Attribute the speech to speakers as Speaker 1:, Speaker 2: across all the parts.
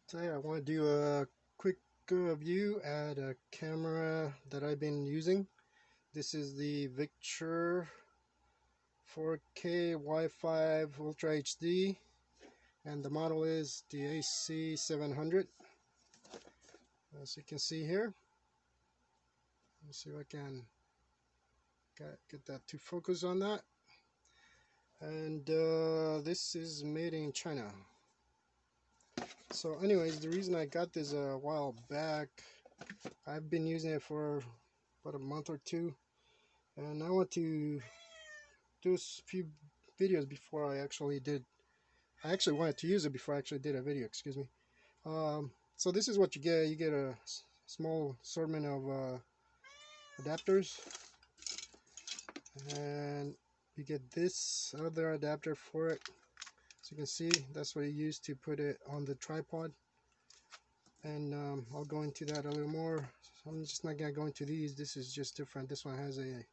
Speaker 1: Today I want to do a quick view at a camera that I've been using. This is the Victure 4K Wi-Fi Ultra HD, and the model is the AC700. As you can see here, let's see if I can get that to focus on that. And this is made in China. So anyways, the reason I got this a while back, I've been using it for about a month or two, and I want to do a few videos before I actually wanted to use it before I actually did a video, excuse me. So this is what you get. You get a small assortment of adapters, and you get this other adapter for it. So you can see that's what you use to put it on the tripod, and I'll go into that a little more. I'm just not gonna go into these. This is just different. This one has a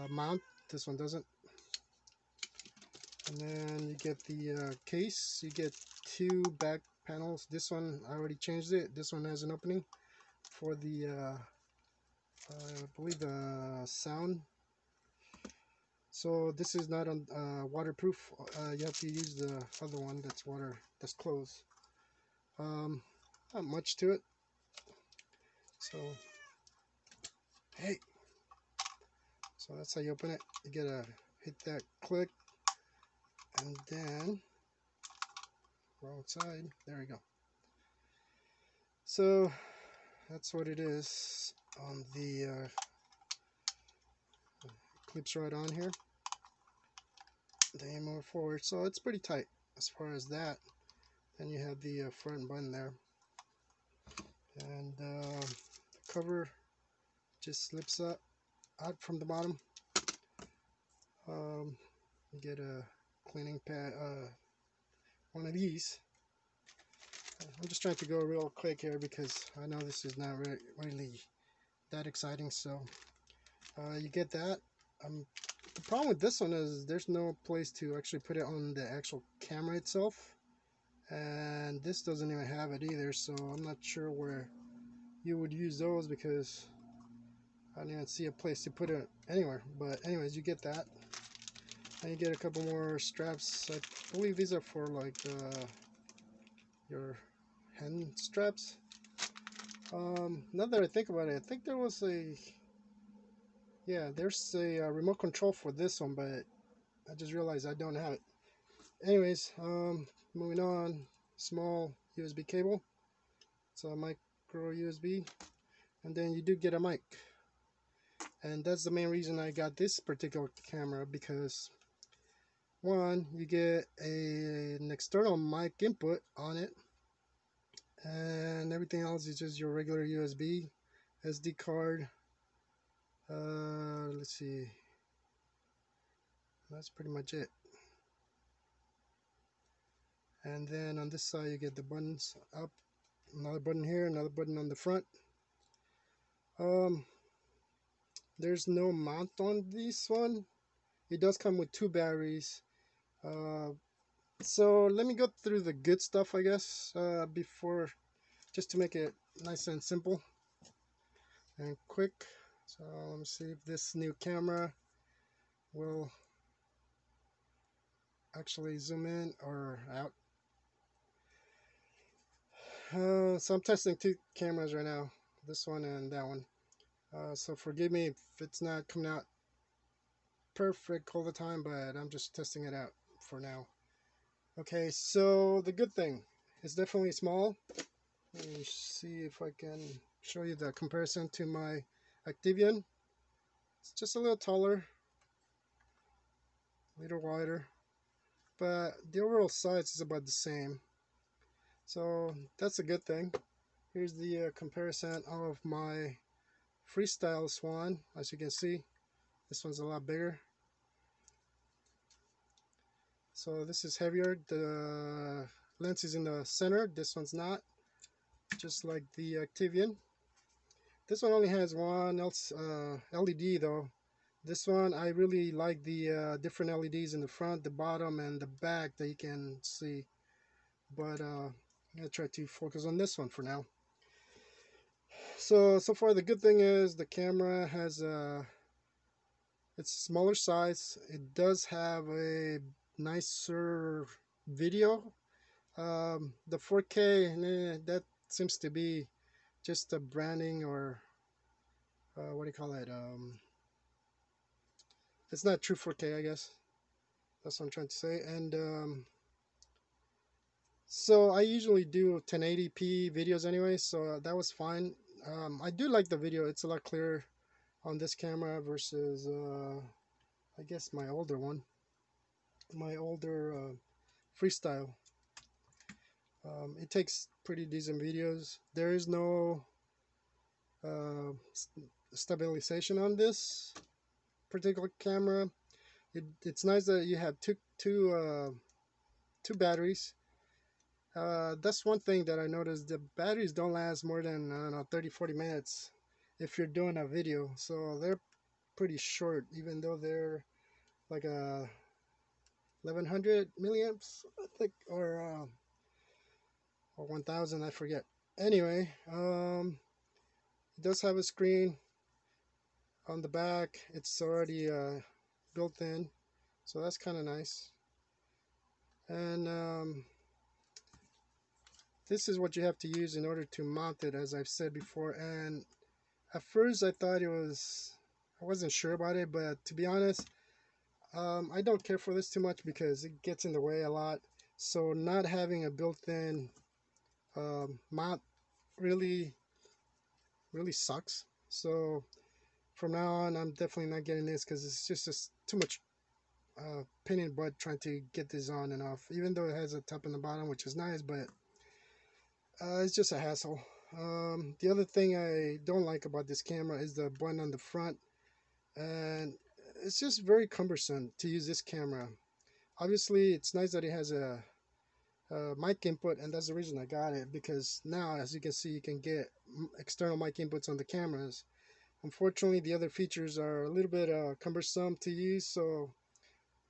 Speaker 1: mount, this one doesn't. And then you get the case. You get two back panels. This one I already changed it. This one has an opening for the I believe the sound. So this is not waterproof. You have to use the other one that's closed. Not much to it. So hey, so that's how you open it. You gotta hit that click, and then wrong side. There we go. So that's what it is on the clips right on here. Then you move forward, so it's pretty tight as far as that. Then you have the front button there, and the cover just slips up out from the bottom. You get a cleaning pad, one of these. I'm just trying to go real quick here because I know this is not really that exciting. So you get that. The problem with this one is there's no place to actually put it on the actual camera itself, and this doesn't even have it either, so I'm not sure where you would use those because I don't even see a place to put it anywhere. But anyways, you get that, and you get a couple more straps. I believe these are for like your hand straps. Now that I think about it, I think there was there's a remote control for this one, but I just realized I don't have it. Anyways, moving on. Small USB cable. It's a micro USB, and then you do get a mic, and that's the main reason I got this particular camera, because one, you get an external mic input on it, and everything else is just your regular USB, SD card. Let's see, that's pretty much it. And then on this side you get the buttons up, another button here, another button on the front. There's no mount on this one. It does come with two batteries. So let me go through the good stuff, I guess, before, just to make it nice and simple and quick. So let me see if this new camera will actually zoom in or out. So I'm testing two cameras right now, this one and that one. So forgive me if it's not coming out perfect all the time, but I'm just testing it out for now. Okay, so the good thing, it's definitely small. Let me see if I can show you the comparison to my Activion. It's just a little taller, a little wider, but the overall size is about the same. So that's a good thing. Here's the comparison of my Freestyle Swan. As you can see, this one's a lot bigger. So this is heavier. The lens is in the center. This one's not. Just like the Activion. This one only has one LED though. This one, I really like the different LEDs in the front, the bottom, and the back that you can see. But I'm gonna try to focus on this one for now. So far the good thing is the camera has it's a smaller size. It does have a nicer video. The 4K, that seems to be just a branding, or what do you call it? It's not true 4K, I guess. That's what I'm trying to say. And so I usually do 1080p videos anyway, so that was fine. I do like the video. It's a lot clearer on this camera versus I guess my older one, my older freestyle. It takes pretty decent videos. There is no uh, stabilization on this particular camera. It's nice that you have two batteries. That's one thing that I noticed. The batteries don't last more than, I don't know, 30-40 minutes if you're doing a video. So they're pretty short, even though they're like a 1100 milliamps, I think, or 1000, I forget. Anyway, it does have a screen on the back. It's already built in, so that's kind of nice. And this is what you have to use in order to mount it, as I've said before. And at first I thought I wasn't sure about it, but to be honest, I don't care for this too much because it gets in the way a lot. So not having a built-in mount really sucks. So from now on, I'm definitely not getting this because it's just too much pain in the butt trying to get this on and off. Even though it has a top and the bottom, which is nice, but it's just a hassle. The other thing I don't like about this camera is the button on the front, and it's just very cumbersome to use this camera. Obviously, it's nice that it has a mic input, and that's the reason I got it, because now, as you can see, you can get external mic inputs on the cameras. Unfortunately, the other features are a little bit cumbersome to use, so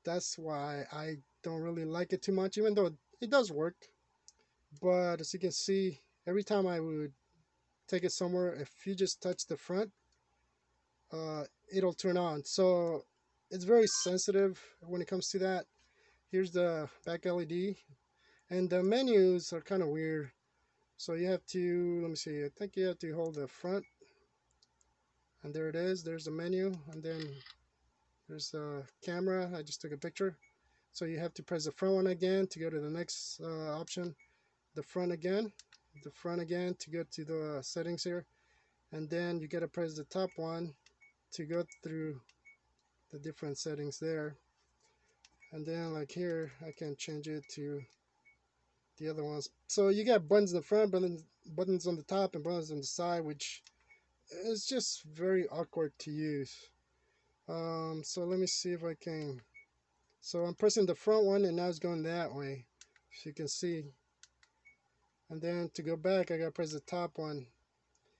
Speaker 1: that's why I don't really like it too much, even though it does work. But as you can see, every time I would take it somewhere, if you just touch the front, it'll turn on. So it's very sensitive when it comes to that. Here's the back LED, and the menus are kind of weird. So you have to, let me see, I think you have to hold the front, and there it is. There's the menu, and then there's the camera. I just took a picture. So you have to press the front one again to go to the next option. The front again to go to the settings here, and then you gotta press the top one to go through the different settings there. And then like here, I can change it to the other ones. So you got buttons in the front, buttons on the top, and buttons on the side, which is just very awkward to use. So let me see if I can. So I'm pressing the front one, and now it's going that way, as you can see. And then to go back, I gotta press the top one.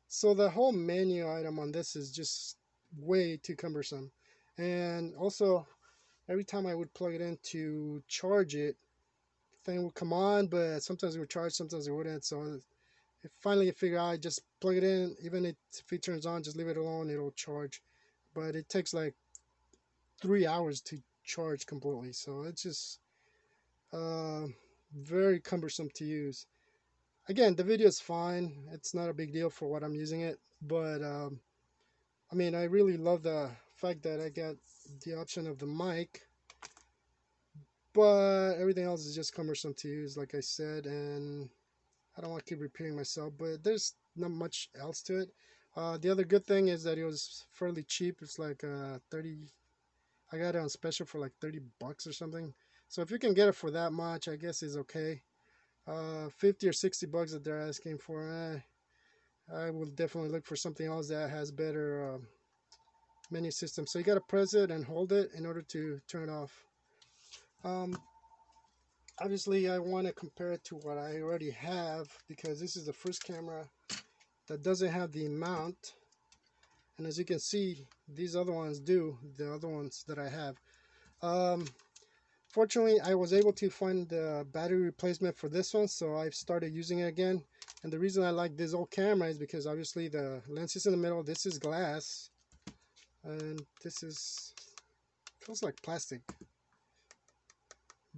Speaker 1: So the whole menu item on this is just way too cumbersome. And also, every time I would plug it in to charge it, the thing would come on, but sometimes it would charge, sometimes it wouldn't. So finally I figured out, I just plug it in, even if it turns on, just leave it alone, it'll charge. But it takes like 3 hours to charge completely. So it's just very cumbersome to use. Again, the video is fine. It's not a big deal for what I'm using it. But I mean, I really love the fact that I got the option of the mic, but everything else is just cumbersome to use, like I said, and I don't want to keep repeating myself, but there's not much else to it. The other good thing is that it was fairly cheap. It's like 30, I got it on special for like 30 bucks or something. So if you can get it for that much, I guess it's okay. 50 or 60 bucks that they're asking for, I will definitely look for something else that has better menu system. So you got to press it and hold it in order to turn it off. Obviously I want to compare it to what I already have, because this is the first camera that doesn't have the mount, and as you can see, these other ones do, the other ones that I have. fortunately, I was able to find the battery replacement for this one, so I've started using it again. And the reason I like this old camera is because obviously the lens is in the middle. This is glass, and this is feels like plastic,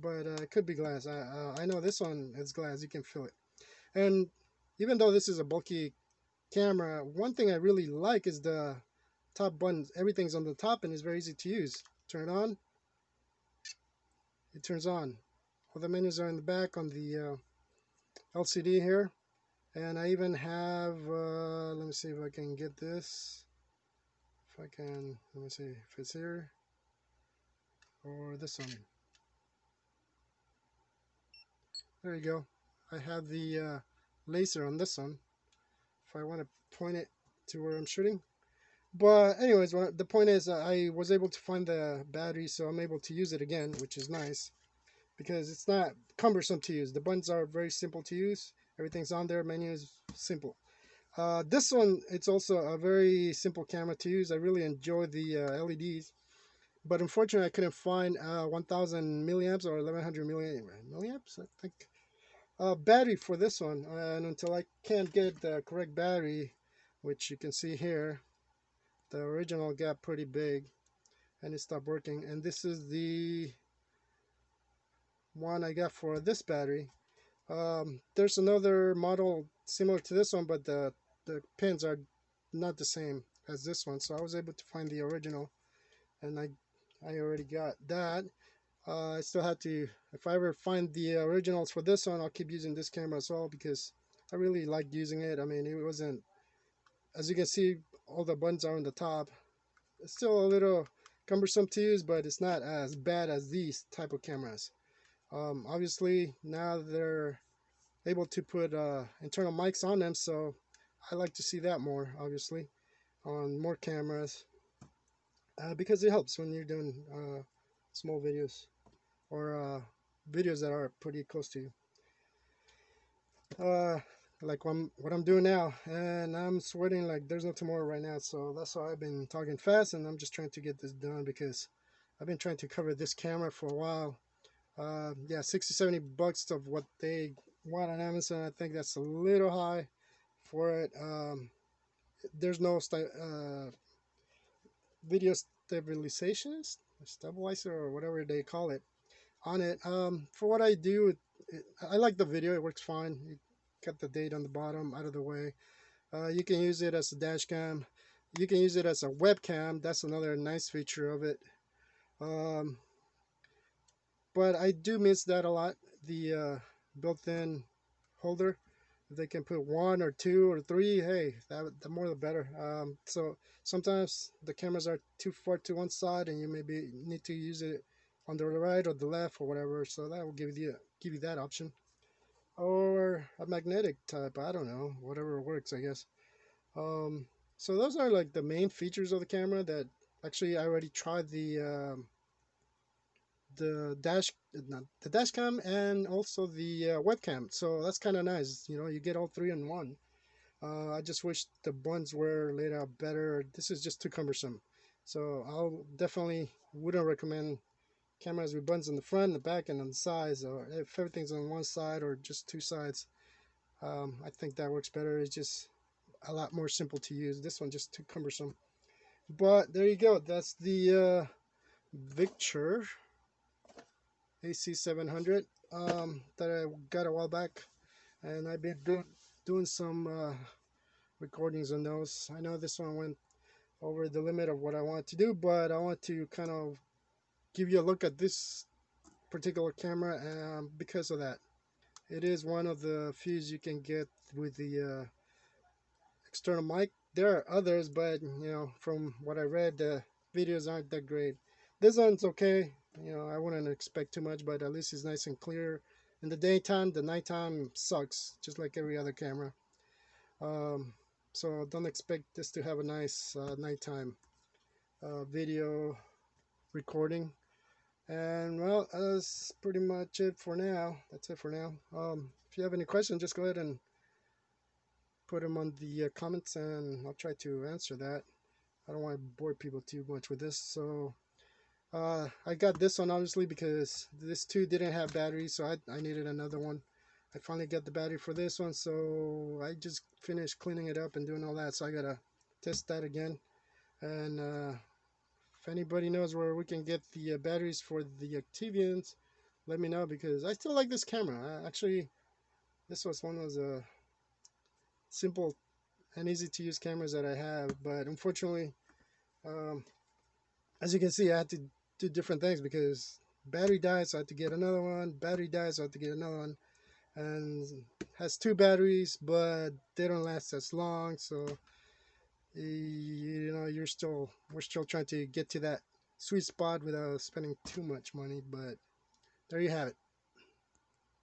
Speaker 1: but it could be glass. I know this one is glass. You can feel it. And even though this is a bulky camera, one thing I really like is the top buttons. Everything's on the top and it's very easy to use. Turn it on, it turns on. All the menus are in the back on the LCD here. And I even have, let me see if I can get this. If I can, let me see if it's here or this one. There you go. I have the laser on this one if I want to point it to where I'm shooting. But anyways, the point is I was able to find the battery, so I'm able to use it again, which is nice because it's not cumbersome to use. The buttons are very simple to use. Everything's on there. Menu is simple. This one, it's also a very simple camera to use. I really enjoy the LEDs, but unfortunately I couldn't find 1000 milliamps or 1100 milliamps, I think, battery for this one. And until I can't get the correct battery, which you can see here, the original got pretty big and it stopped working. And this is the one I got for this battery. There's another model similar to this one, but the pins are not the same as this one, so I was able to find the original, and I already got that. I still have to, if I ever find the originals for this one, I'll keep using this camera as well because I really liked using it. I mean, it wasn't, as you can see, all the buttons are on the top. It's still a little cumbersome to use, but it's not as bad as these type of cameras. Obviously now they're able to put internal mics on them, so I like to see that more, obviously, on more cameras, because it helps when you're doing small videos or videos that are pretty close to you, like what I'm doing now. And I'm sweating like there's no tomorrow right now, so that's why I've been talking fast, and I'm just trying to get this done because I've been trying to cover this camera for a while. Yeah, 60-70 bucks of what they want on Amazon. I think that's a little high for it. There's no video stabilizer or whatever they call it on it. For what I do, I like the video. It works fine. You got the date on the bottom out of the way. You can use it as a dash cam. You can use it as a webcam. That's another nice feature of it. But I do miss that a lot. The built-in holder. If they can put one or two or three, hey, the more the better. So sometimes the cameras are too far to one side, and you maybe need to use it on the right or the left or whatever. So that will give you that option, or a magnetic type. I don't know, whatever works, I guess. So those are like the main features of the camera that actually I already tried the dash cam and also the webcam, so that's kind of nice. You know, you get all three in one. I just wish the buttons were laid out better. This is just too cumbersome, so I'll definitely wouldn't recommend cameras with buttons on the front, the back, and on the sides, or if everything's on one side or just two sides. I think that works better. It's just a lot more simple to use. This one just too cumbersome. But there you go. That's the Victure AC700 that I got a while back, and I've been doing some recordings on those. I know this one went over the limit of what I want to do, but I want to kind of give you a look at this particular camera because of that. It is one of the few you can get with the external mic. There are others, but you know, from what I read, the videos aren't that great. This one's okay. You know, I wouldn't expect too much, but at least it's nice and clear in the daytime. The nighttime sucks, just like every other camera. So don't expect this to have a nice nighttime video recording. And well, that's pretty much it for now. That's it for now. If you have any questions, just go ahead and put them on the comments, and I'll try to answer that. I don't want to bore people too much with this. So I got this one obviously because this two didn't have batteries, so I needed another one. I finally got the battery for this one, so I just finished cleaning it up and doing all that, so I gotta test that again. And if anybody knows where we can get the batteries for the Activians, let me know, because I still like this camera. Actually, this was one of those simple and easy to use cameras that I have, but unfortunately, um, as you can see, I had to do different things because battery died, so I had to get another one. Battery died, so I had to get another one. And has two batteries, but they don't last as long. So you know, we're still trying to get to that sweet spot without spending too much money. But there you have it.